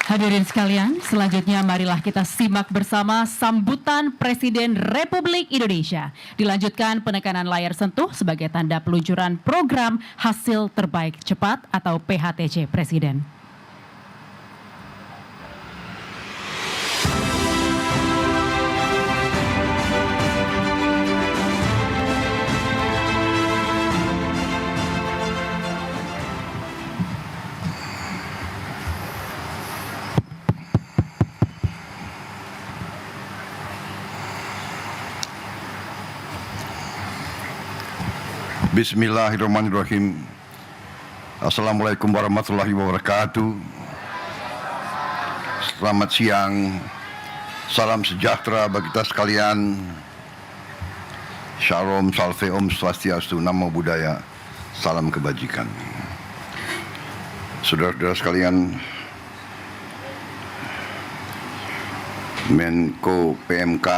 Hadirin sekalian, selanjutnya marilah kita simak bersama sambutan Presiden Republik Indonesia. Dilanjutkan penekanan layar sentuh sebagai tanda peluncuran program Hasil Terbaik Cepat atau PHTC Presiden. Bismillahirrahmanirrahim. Assalamualaikum warahmatullahi wabarakatuh. Selamat siang. Salam sejahtera bagi kita sekalian. Shalom, salve, om swastiastu, namo buddhaya, salam kebajikan. Saudara-saudara sekalian, Menko PMK,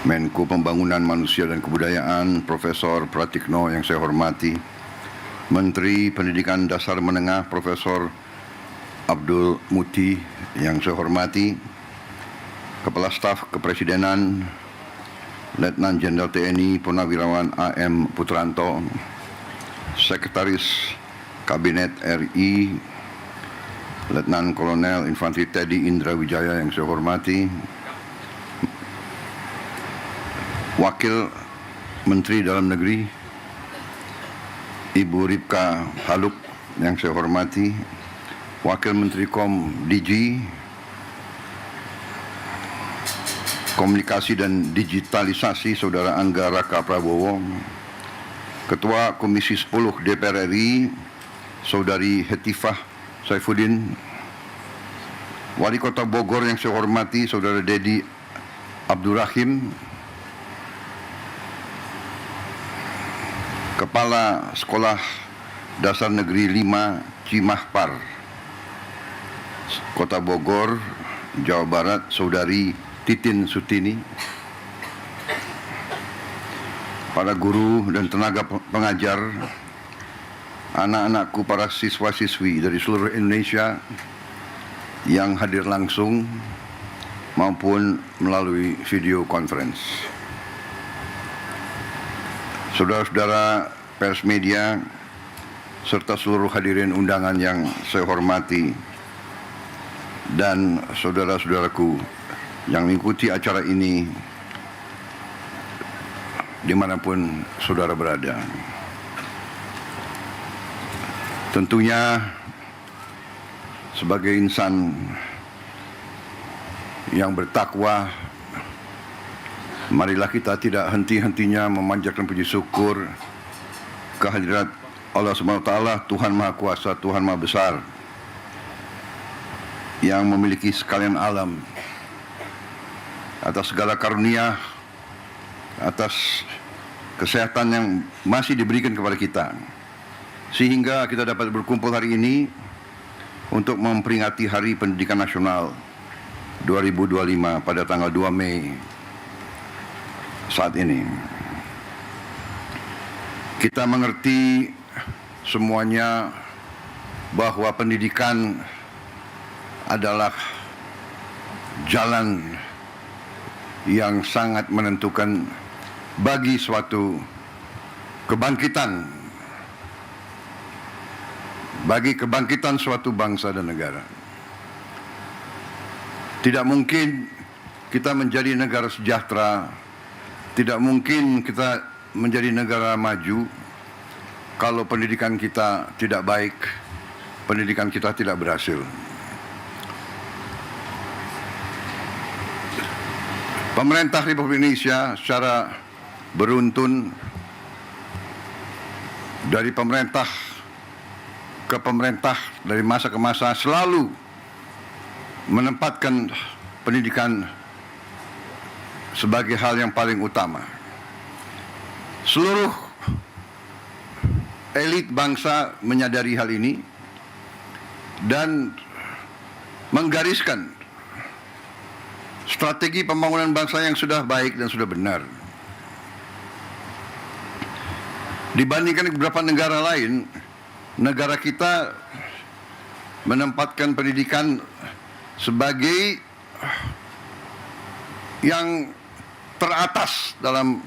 Menko Pembangunan Manusia dan Kebudayaan, Profesor Pratikno yang saya hormati, Menteri Pendidikan Dasar Menengah, Profesor Abdul Muti yang saya hormati, Kepala Staf Kepresidenan, Letnan Jenderal TNI Purnawirawan AM Putranto, Sekretaris Kabinet RI, Letnan Kolonel Infanteri Teddy Indra Wijaya yang saya hormati, Wakil Menteri Dalam Negeri Ibu Ripka Haluk yang saya hormati, Wakil Menteri DG Komunikasi dan Digitalisasi Saudara Angga Raka Prabowo, Ketua Komisi 10 DPR RI Saudari Hetifah Saifuddin, Wali Kota Bogor yang saya hormati Saudara Dedi Abdurrahim, Kepala Sekolah Dasar Negeri 5 Cimahpar, Kota Bogor, Jawa Barat, Saudari Titin Sutini, para guru dan tenaga pengajar, anak-anakku, para siswa-siswi dari seluruh Indonesia yang hadir langsung maupun melalui video conference. Saudara-saudara pers media, serta seluruh hadirin undangan yang saya hormati, dan saudara-saudaraku yang mengikuti acara ini dimanapun saudara berada. Tentunya sebagai insan yang bertakwa, marilah kita tidak henti-hentinya memanjatkan puji syukur kehadirat Allah SWT, Tuhan Maha Kuasa, Tuhan Maha Besar, yang memiliki sekalian alam, atas segala karunia, atas kesehatan yang masih diberikan kepada kita, sehingga kita dapat berkumpul hari ini untuk memperingati Hari Pendidikan Nasional 2025 pada tanggal 2 Mei saat ini. Kita mengerti semuanya bahwa pendidikan adalah jalan yang sangat menentukan bagi suatu kebangkitan, bagi kebangkitan suatu bangsa dan negara. Tidak mungkin kita menjadi negara sejahtera, tidak mungkin kita menjadi negara maju kalau pendidikan kita tidak baik, pendidikan kita tidak berhasil. Pemerintah Republik Indonesia secara beruntun, dari pemerintah ke pemerintah, dari masa ke masa, selalu menempatkan pendidikan sebagai hal yang paling utama. Seluruh elit bangsa menyadari hal ini dan menggariskan strategi pembangunan bangsa yang sudah baik dan sudah benar. Dibandingkan beberapa negara lain, negara kita menempatkan pendidikan sebagai yang teratas dalam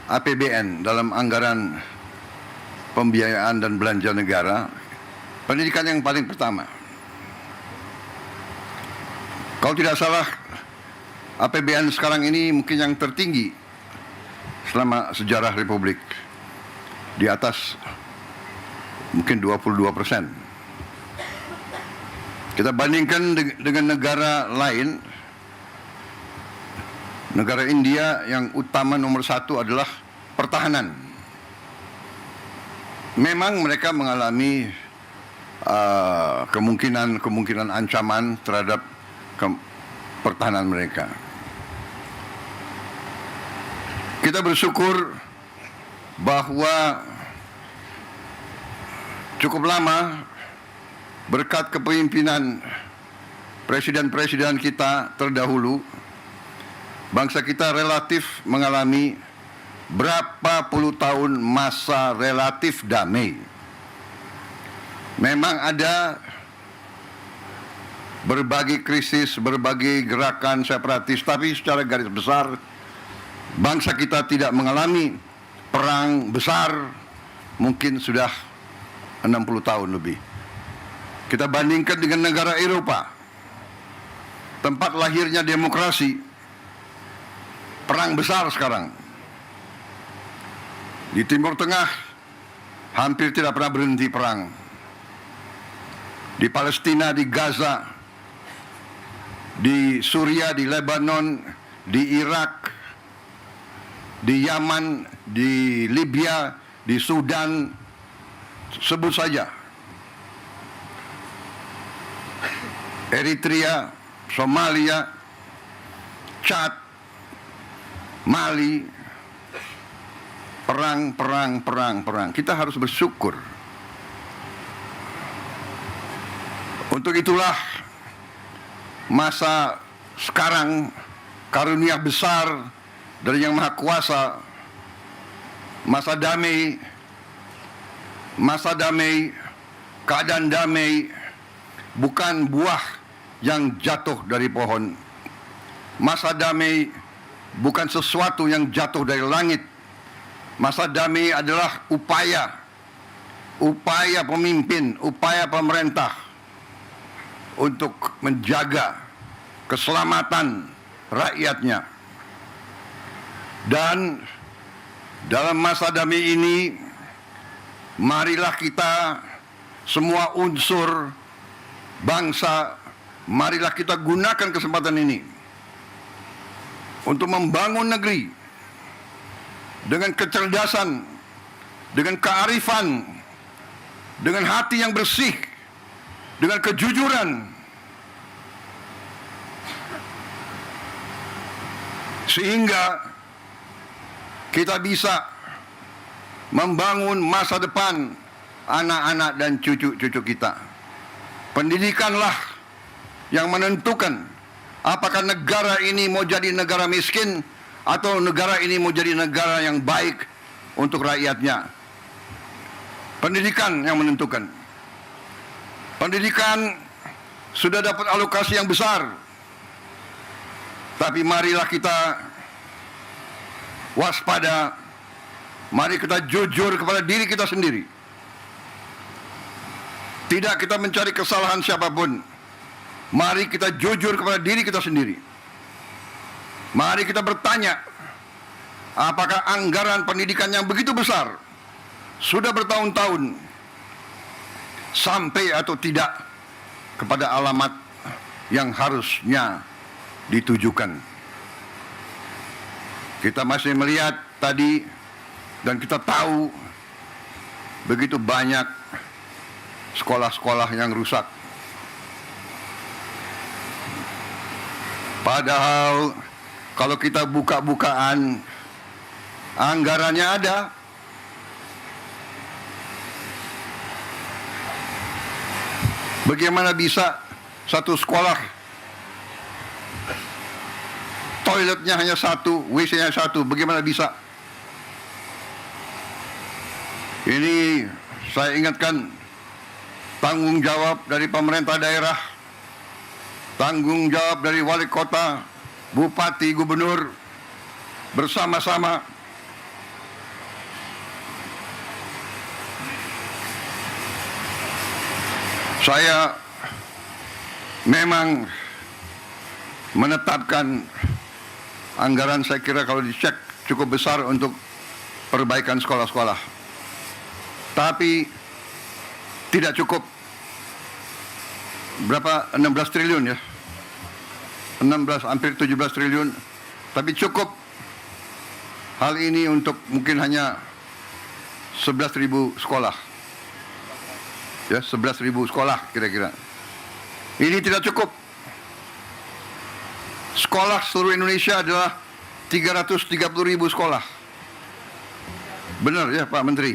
APBN, dalam anggaran pembiayaan dan belanja negara. Pendidikan yang paling pertama. Kalau tidak salah, APBN sekarang ini mungkin yang tertinggi selama sejarah Republik, di atas mungkin 22%. Kita bandingkan dengan negara lain. Negara India yang utama nomor satu adalah pertahanan. Memang mereka mengalami kemungkinan ancaman terhadap pertahanan mereka. Kita bersyukur bahwa cukup lama berkat kepemimpinan presiden-presiden kita terdahulu, bangsa kita relatif mengalami berapa puluh tahun masa relatif damai. Memang ada berbagai krisis, berbagai gerakan separatis, tapi secara garis besar bangsa kita tidak mengalami perang besar mungkin sudah 60 tahun lebih. Kita bandingkan dengan negara Eropa, tempat lahirnya demokrasi, perang besar sekarang. Di Timur Tengah hampir tidak pernah berhenti perang. Di Palestina, di Gaza, di Suria, di Lebanon, di Irak, di Yaman, di Libya, di Sudan, sebut saja. Eritrea, Somalia, Chad, Mali, perang. Kita harus bersyukur. Untuk itulah masa sekarang karunia besar dari Yang Maha Kuasa, masa damai, keadaan damai, bukan buah yang jatuh dari pohon. Masa damai bukan sesuatu yang jatuh dari langit. Masa damai adalah upaya pemimpin, upaya pemerintah untuk menjaga keselamatan rakyatnya. Dan dalam masa damai ini, marilah kita semua unsur bangsa, marilah kita gunakan kesempatan ini untuk membangun negeri dengan kecerdasan, dengan kearifan, dengan hati yang bersih, dengan kejujuran, sehingga kita bisa membangun masa depan anak-anak dan cucu-cucu kita. Pendidikanlah yang menentukan apakah negara ini mau jadi negara miskin atau negara ini mau jadi negara yang baik untuk rakyatnya. Pendidikan yang menentukan. Pendidikan sudah dapat alokasi yang besar, tapi marilah kita waspada, mari kita jujur kepada diri kita sendiri. Tidak kita mencari kesalahan siapapun. Mari kita jujur kepada diri kita sendiri. Mari kita bertanya, apakah anggaran pendidikan yang begitu besar sudah bertahun-tahun sampai atau tidak kepada alamat yang harusnya ditujukan. Kita masih melihat tadi dan kita tahu begitu banyak sekolah-sekolah yang rusak. Padahal kalau kita buka-bukaan, anggarannya ada. Bagaimana bisa satu sekolah toiletnya hanya satu, WC-nya satu, bagaimana bisa? Ini saya ingatkan tanggung jawab dari pemerintah daerah, tanggung jawab dari wali kota, bupati, gubernur, bersama-sama saya memang menetapkan anggaran, saya kira kalau dicek cukup besar untuk perbaikan sekolah-sekolah. Tapi tidak cukup. Berapa? 16 triliun ya. 16, hampir 17 triliun. Tapi cukup hal ini untuk mungkin hanya 11.000 sekolah. Ya, 11.000 sekolah kira-kira. Ini tidak cukup. Sekolah seluruh Indonesia adalah 330.000 sekolah. Benar ya Pak Menteri?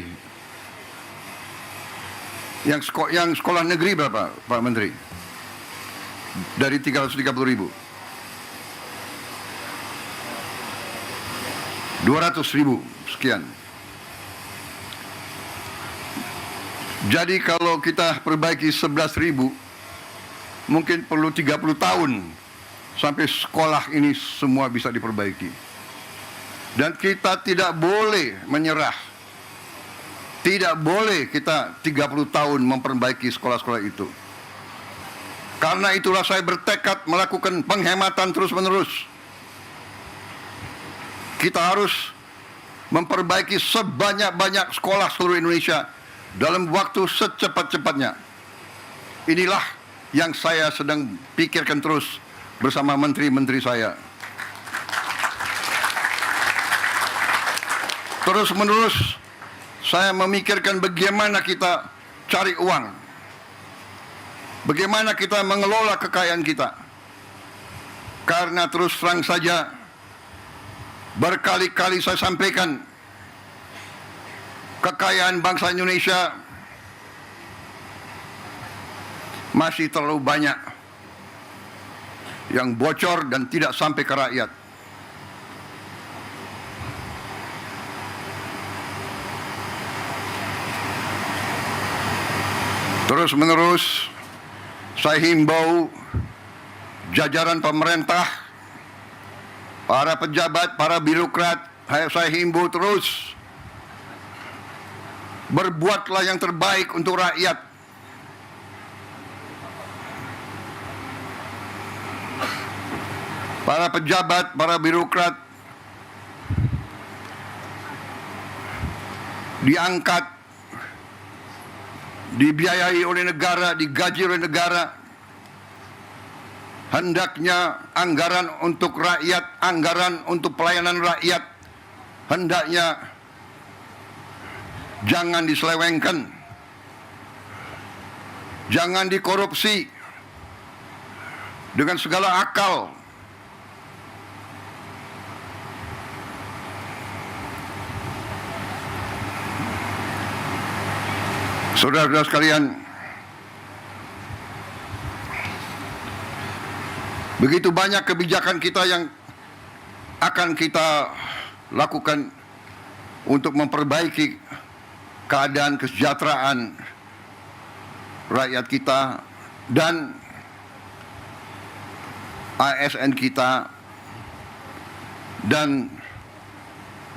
Yang sekolah negeri berapa Pak Menteri? Dari 330.000. 200.000 sekian. Jadi kalau kita perbaiki 11.000, mungkin perlu 30 tahun sampai sekolah ini semua bisa diperbaiki. Dan kita tidak boleh menyerah. Tidak boleh kita 30 tahun memperbaiki sekolah-sekolah itu. Karena itulah saya bertekad melakukan penghematan terus-menerus. Kita harus memperbaiki sebanyak-banyak sekolah seluruh Indonesia dalam waktu secepat-cepatnya. Inilah yang saya sedang pikirkan terus bersama menteri-menteri saya. Terus-menerus saya memikirkan bagaimana kita cari uang, bagaimana kita mengelola kekayaan kita. Karena terus terang saja, berkali-kali saya sampaikan, kekayaan bangsa Indonesia masih terlalu banyak yang bocor dan tidak sampai ke rakyat. Terus-menerus saya himbau jajaran pemerintah, para pejabat, para birokrat, saya himbau terus, berbuatlah yang terbaik untuk rakyat. Para pejabat, para birokrat diangkat, dibiayai oleh negara, digaji oleh negara. Hendaknya anggaran untuk rakyat, anggaran untuk pelayanan rakyat, hendaknya jangan diselewengkan, jangan dikorupsi dengan segala akal. Saudara-saudara sekalian, begitu banyak kebijakan kita yang akan kita lakukan untuk memperbaiki keadaan kesejahteraan rakyat kita dan ASN kita dan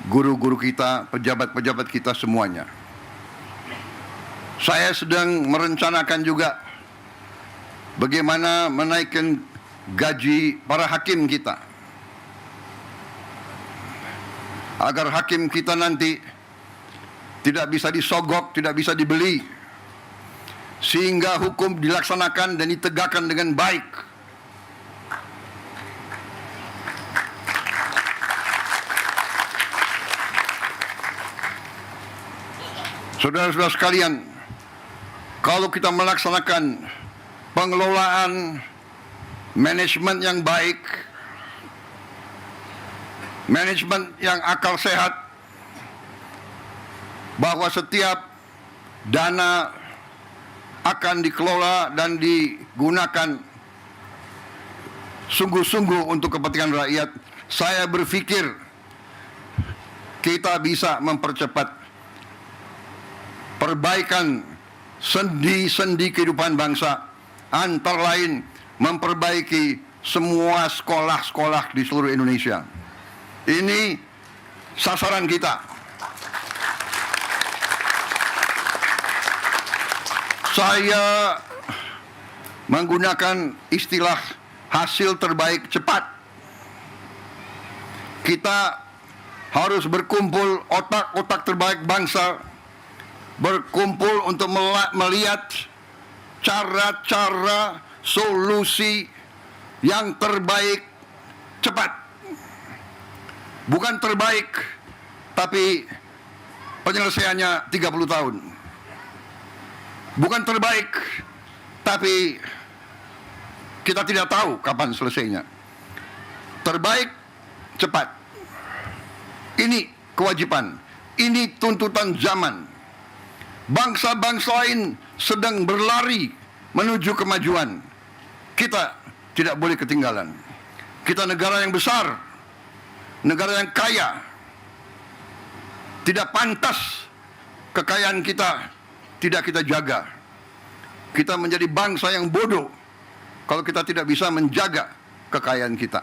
guru-guru kita, pejabat-pejabat kita semuanya. Saya sedang merencanakan juga bagaimana menaikkan gaji para hakim kita, agar hakim kita nanti tidak bisa disogok, tidak bisa dibeli, sehingga hukum dilaksanakan dan ditegakkan dengan baik. Saudara-saudara sekalian, kalau kita melaksanakan pengelolaan manajemen yang baik, manajemen yang akal sehat, bahwa setiap dana akan dikelola dan digunakan sungguh-sungguh untuk kepentingan rakyat, saya berpikir kita bisa mempercepat perbaikan sendi-sendi kehidupan bangsa, antara lain memperbaiki semua sekolah-sekolah di seluruh Indonesia. Ini sasaran kita. Saya menggunakan istilah hasil terbaik cepat. Kita harus berkumpul otak-otak terbaik bangsa, berkumpul untuk melihat cara-cara solusi yang terbaik cepat. Bukan terbaik, tapi penyelesaiannya 30 tahun. Bukan terbaik, tapi kita tidak tahu kapan selesainya. Terbaik, cepat. Ini kewajiban, ini tuntutan zaman. Bangsa-bangsa lain sedang berlari menuju kemajuan. Kita tidak boleh ketinggalan. Kita negara yang besar, negara yang kaya. Tidak pantas kekayaan kita tidak kita jaga. Kita menjadi bangsa yang bodoh kalau kita tidak bisa menjaga kekayaan kita.